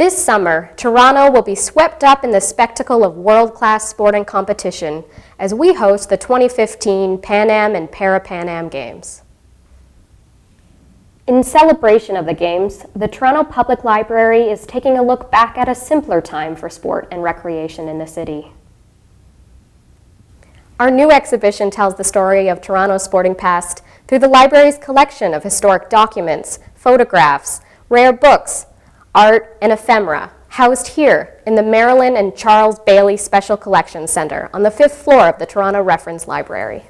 This summer, Toronto will be swept up in the spectacle of world-class sporting competition as we host the 2015 Pan Am and Para-Pan Am Games. In celebration of the Games, the Toronto Public Library is taking a look back at a simpler time for sport and recreation in the city. Our new exhibition tells the story of Toronto's sporting past through the library's collection of historic documents, photographs, rare books, art, and ephemera, housed here in the Marilyn and Charles Bailey Special Collections Center on the 5th floor of the Toronto Reference Library.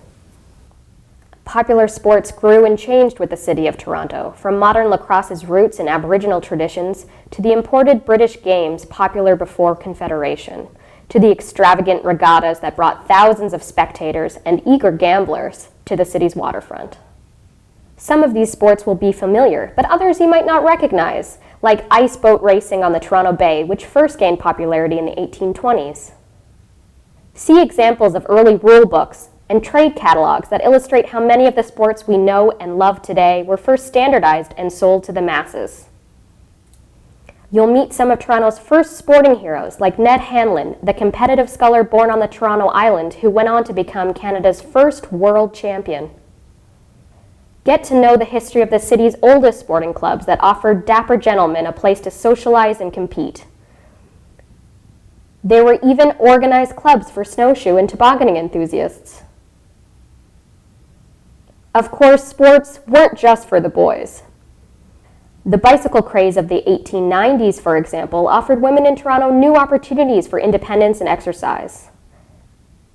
Popular sports grew and changed with the city of Toronto, from modern lacrosse's roots in Aboriginal traditions to the imported British games popular before Confederation, to the extravagant regattas that brought thousands of spectators and eager gamblers to the city's waterfront. Some of these sports will be familiar, but others you might not recognize, like ice boat racing on the Toronto Bay, which first gained popularity in the 1820s. See examples of early rule books and trade catalogs that illustrate how many of the sports we know and love today were first standardized and sold to the masses. You'll meet some of Toronto's first sporting heroes, like Ned Hanlon, the competitive sculler born on the Toronto Island who went on to become Canada's first world champion. Get to know the history of the city's oldest sporting clubs that offered dapper gentlemen a place to socialize and compete. There were even organized clubs for snowshoe and tobogganing enthusiasts. Of course, sports weren't just for the boys. The bicycle craze of the 1890s, for example, offered women in Toronto new opportunities for independence and exercise.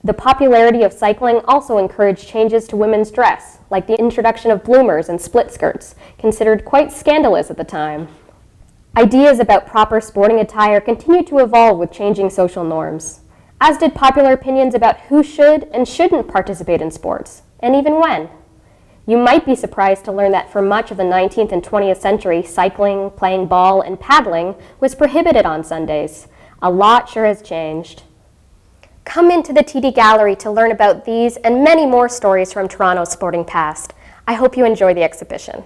The popularity of cycling also encouraged changes to women's dress, like the introduction of bloomers and split skirts, considered quite scandalous at the time. Ideas about proper sporting attire continued to evolve with changing social norms, as did popular opinions about who should and shouldn't participate in sports, and even when. You might be surprised to learn that for much of the 19th and 20th century, cycling, playing ball, and paddling was prohibited on Sundays. A lot sure has changed. Come into the TD Gallery to learn about these and many more stories from Toronto's sporting past. I hope you enjoy the exhibition.